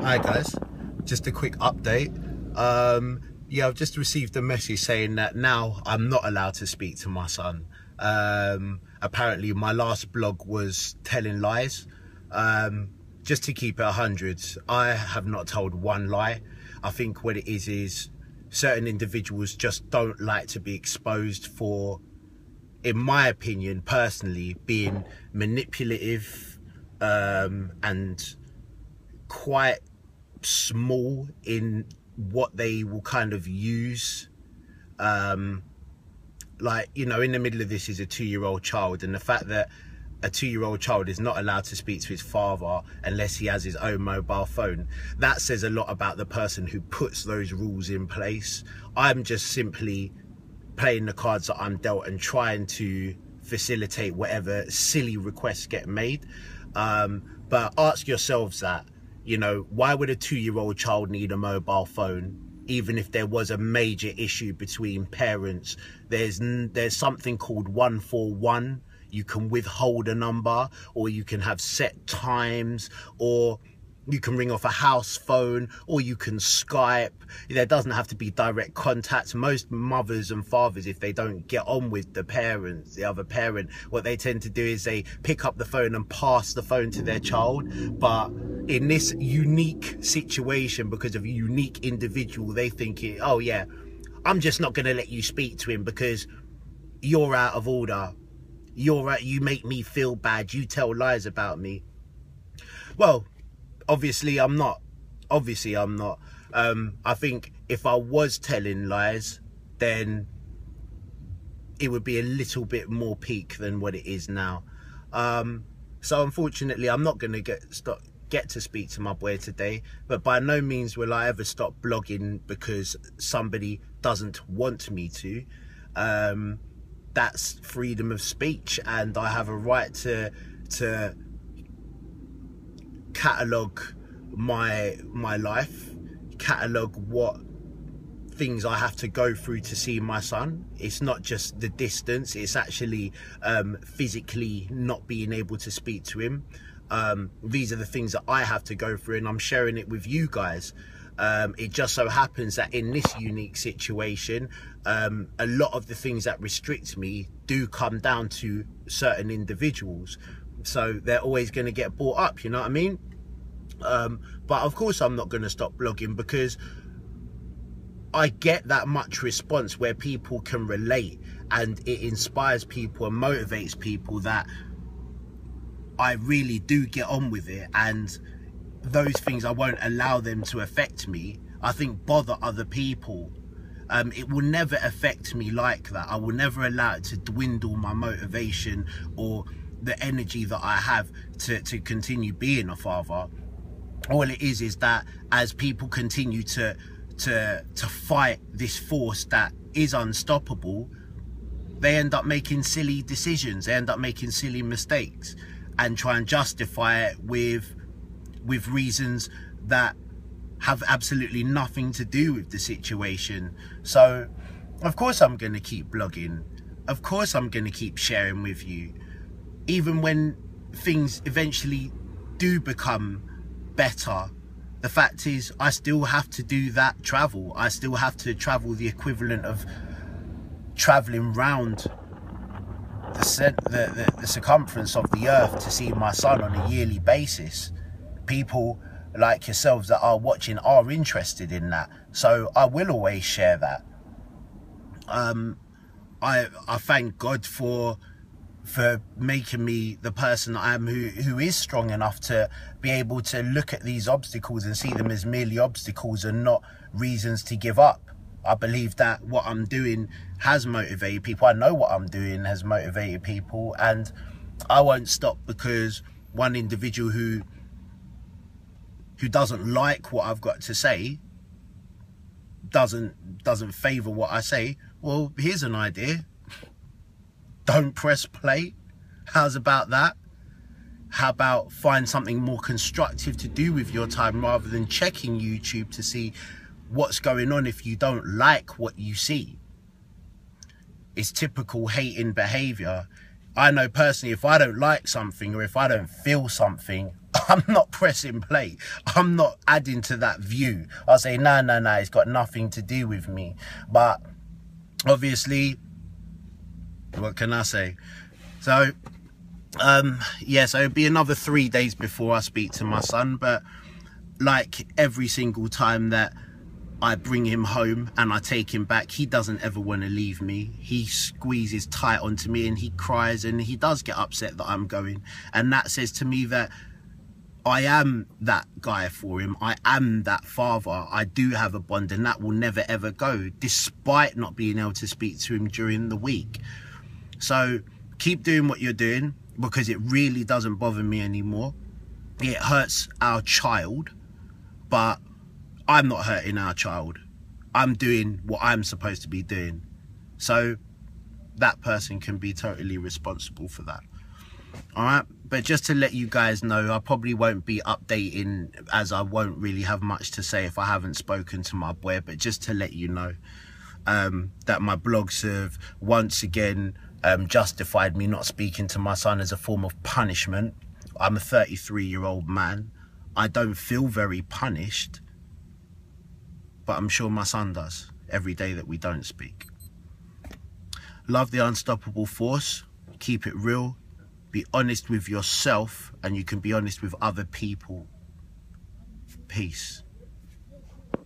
Hi guys, just a quick update. Yeah, I've just received a message saying that now I'm not allowed to speak to my son. Apparently my last blog was telling lies. Just to keep it 100, I have not told one lie. I think what it is certain individuals just don't like to be exposed for, in my opinion, personally, being manipulative and quite small in what they will kind of use. Like, you know, in the middle of this is a 2-year-old child, and the fact that a 2-year-old child is not allowed to speak to his father unless he has his own mobile phone, that says a lot about the person who puts those rules in place. I'm just simply playing the cards that I'm dealt and trying to facilitate whatever silly requests get made. But ask yourselves that, you know, why would a 2-year-old child need a mobile phone? Even if there was a major issue between parents, there's something called 141. You can withhold a number, or you can have set times, or you can ring off a house phone, or you can Skype. There doesn't have to be direct contact. Most mothers and fathers, if they don't get on with the parents, the other parent, what they tend to do is they pick up the phone and pass the phone to their child. But in this unique situation, because of a unique individual, they think, oh yeah, I'm just not going to let you speak to him because you're out of order. You make me feel bad. You tell lies about me. Well, obviously I'm not. Obviously I'm not. I think if I was telling lies, then it would be a little bit more peak than what it is now. So unfortunately, I'm not going to get to speak to my boy today, but by no means will I ever stop blogging because somebody doesn't want me to. That's freedom of speech, and I have a right to catalogue my life, catalogue what things I have to go through to see my son. It's not just the distance, it's actually physically not being able to speak to him. These are the things that I have to go through, and I'm sharing it with you guys. It just so happens that in this unique situation, a lot of the things that restrict me do come down to certain individuals, so they're always going to get brought up, you know what I mean? But of course I'm not going to stop blogging, because I get that much response where people can relate, and it inspires people and motivates people that I really do get on with it, and those things, I won't allow them to affect me. I think bother other people. It will never affect me like that. I will never allow it to dwindle my motivation or the energy that I have to continue being a father. All it is that as people continue to fight this force that is unstoppable, they end up making silly decisions, they end up making silly mistakes, and try and justify it with reasons that have absolutely nothing to do with the situation. So of course I'm going to keep blogging, of course I'm going to keep sharing with you, even when things eventually do become better. The fact is, I still have to do that travel. I still have to travel the equivalent of traveling round the circumference of the earth to see my son on a yearly basis. People like yourselves that are watching are interested in that, so I will always share that. I thank God for making me the person I am, who is strong enough to be able to look at these obstacles and see them as merely obstacles and not reasons to give up. I believe that what I'm doing has motivated people. I know what I'm doing has motivated people, and I won't stop because one individual who doesn't like what I've got to say, doesn't favour what I say. Well, here's an idea. Don't press play. How's about that? How about find something more constructive to do with your time rather than checking YouTube to see what's going on if you don't like what you see? It's typical hating behaviour. I know personally, if I don't like something or if I don't feel something, I'm not pressing play. I'm not adding to that view. I'll say, no, it's got nothing to do with me. But obviously, what can I say? So, yeah, so it'll be another 3 days before I speak to my son. But like every single time that I bring him home and I take him back, he doesn't ever want to leave me. He squeezes tight onto me and he cries and he does get upset that I'm going. And that says to me that I am that guy for him. I am that father. I do have a bond, and that will never ever go, despite not being able to speak to him during the week. So keep doing what you're doing, because it really doesn't bother me anymore. It hurts our child, but I'm not hurting our child. I'm doing what I'm supposed to be doing. So that person can be totally responsible for that. All right, but just to let you guys know, I probably won't be updating, as I won't really have much to say if I haven't spoken to my boy. But just to let you know that my blogs have once again justified me not speaking to my son as a form of punishment. I'm a 33-year-old man. I don't feel very punished, but I'm sure my son does every day that we don't speak. Love the unstoppable force. Keep it real. Be honest with yourself, and you can be honest with other people. Peace.